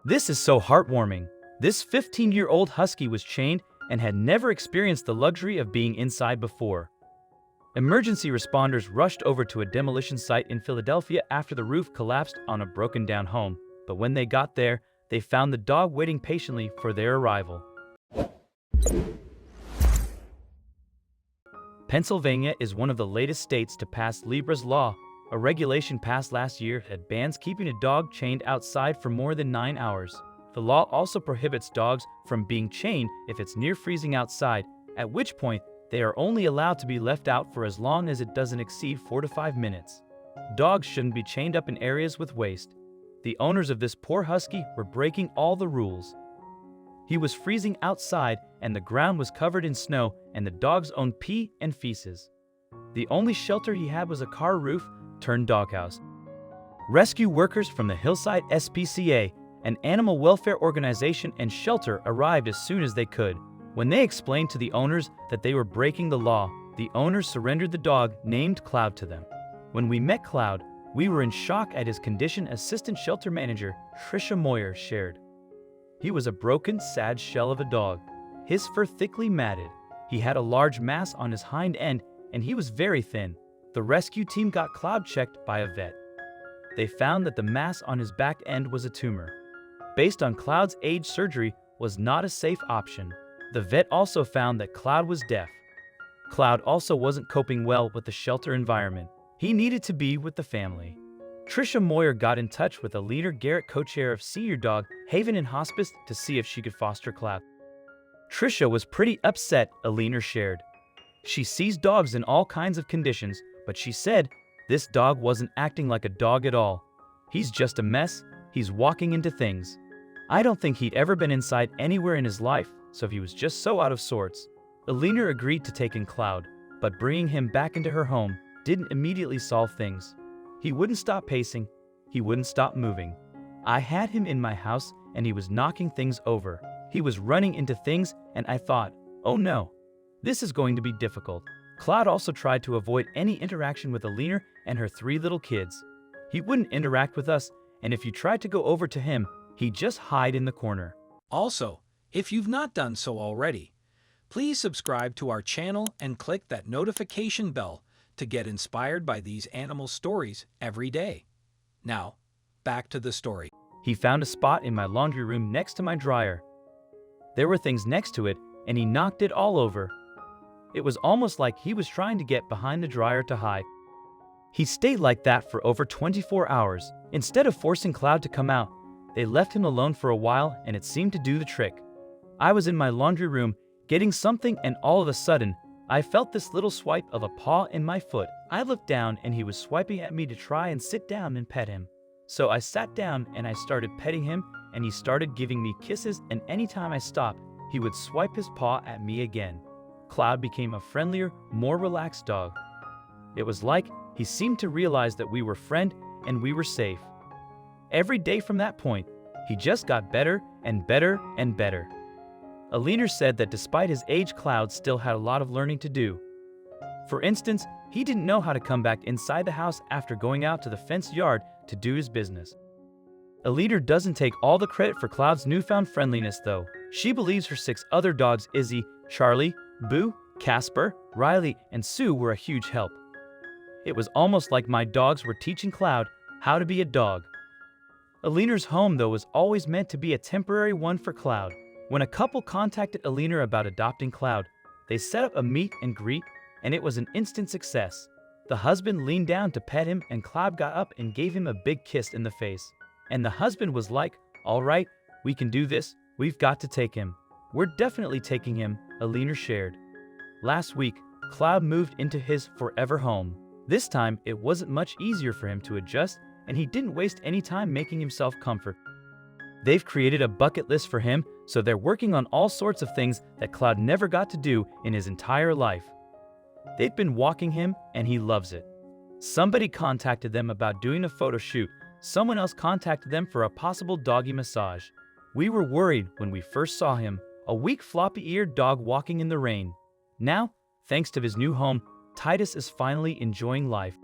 This is so heartwarming. This 15-year-old husky was chained and had never experienced the luxury of being inside before. Emergency responders rushed over to a demolition site in Philadelphia after the roof collapsed on a broken-down home, but when they got there, they found the dog waiting patiently for their arrival. Pennsylvania is one of the latest states to pass Libra's law, a regulation passed last year that bans keeping a dog chained outside for more than 9 hours. The law also prohibits dogs from being chained if it's near freezing outside, at which point they are only allowed to be left out for as long as it doesn't exceed 4 to 5 minutes. Dogs shouldn't be chained up in areas with waste. The owners of this poor husky were breaking all the rules. He was freezing outside and the ground was covered in snow and the dog's own pee and feces. The only shelter he had was a car roof turned doghouse. Rescue workers from the Hillside SPCA, an animal welfare organization and shelter, arrived as soon as they could. When they explained to the owners that they were breaking the law, the owners surrendered the dog named Cloud to them. When we met Cloud, we were in shock at his condition, assistant shelter manager Tricia Moyer shared. He was a broken, sad shell of a dog, his fur thickly matted. He had a large mass on his hind end and he was very thin. The rescue team got Cloud checked by a vet. They found that the mass on his back end was a tumor. Based on Cloud's age, surgery was not a safe option. The vet also found that Cloud was deaf. Cloud also wasn't coping well with the shelter environment. He needed to be with the family. Tricia Moyer got in touch with Alina Garrett, co-chair of Senior Dog Haven and Hospice, to see if she could foster Cloud. Tricia was pretty upset, Alina shared. She sees dogs in all kinds of conditions, but she said this dog wasn't acting like a dog at all. He's just a mess. He's walking into things. I don't think he'd ever been inside anywhere in his life, so he was just so out of sorts. Alina agreed to take in Cloud, but bringing him back into her home didn't immediately solve things. He wouldn't stop pacing. He wouldn't stop moving. I had him in my house and he was knocking things over. He was running into things and I thought, oh no, this is going to be difficult. Cloud also tried to avoid any interaction with Alina and her 3 little kids. He wouldn't interact with us, and if you tried to go over to him, he'd just hide in the corner. Also, if you've not done so already, please subscribe to our channel and click that notification bell to get inspired by these animal stories every day. Now, back to the story. He found a spot in my laundry room next to my dryer. There were things next to it, and he knocked it all over. It was almost like he was trying to get behind the dryer to hide. He stayed like that for over 24 hours. Instead of forcing Cloud to come out, they left him alone for a while and it seemed to do the trick. I was in my laundry room getting something and all of a sudden, I felt this little swipe of a paw in my foot. I looked down and he was swiping at me to try and sit down and pet him. So I sat down and I started petting him and he started giving me kisses, and anytime I stopped, he would swipe his paw at me again. Cloud became a friendlier, more relaxed dog. It was like he seemed to realize that we were friends and we were safe. Every day from that point, he just got better and better and better. Alina said that despite his age, Cloud still had a lot of learning to do. For instance, he didn't know how to come back inside the house after going out to the fenced yard to do his business. Alina doesn't take all the credit for Cloud's newfound friendliness though. She believes her 6 other dogs, Izzy, Charlie, Boo, Casper, Riley, and Sue, were a huge help. It was almost like my dogs were teaching Cloud how to be a dog. Alina's home, though, was always meant to be a temporary one for Cloud. When a couple contacted Alina about adopting Cloud, they set up a meet and greet, and it was an instant success. The husband leaned down to pet him, and Cloud got up and gave him a big kiss in the face. And the husband was like, "All right, we can do this. We've got to take him." "We're definitely taking him," Alina shared. Last week, Cloud moved into his forever home. This time, it wasn't much easier for him to adjust, and he didn't waste any time making himself comfort. They've created a bucket list for him, so they're working on all sorts of things that Cloud never got to do in his entire life. They've been walking him, and he loves it. Somebody contacted them about doing a photo shoot. Someone else contacted them for a possible doggy massage. We were worried when we first saw him, a weak floppy-eared dog walking in the rain. Now, thanks to his new home, Titus is finally enjoying life.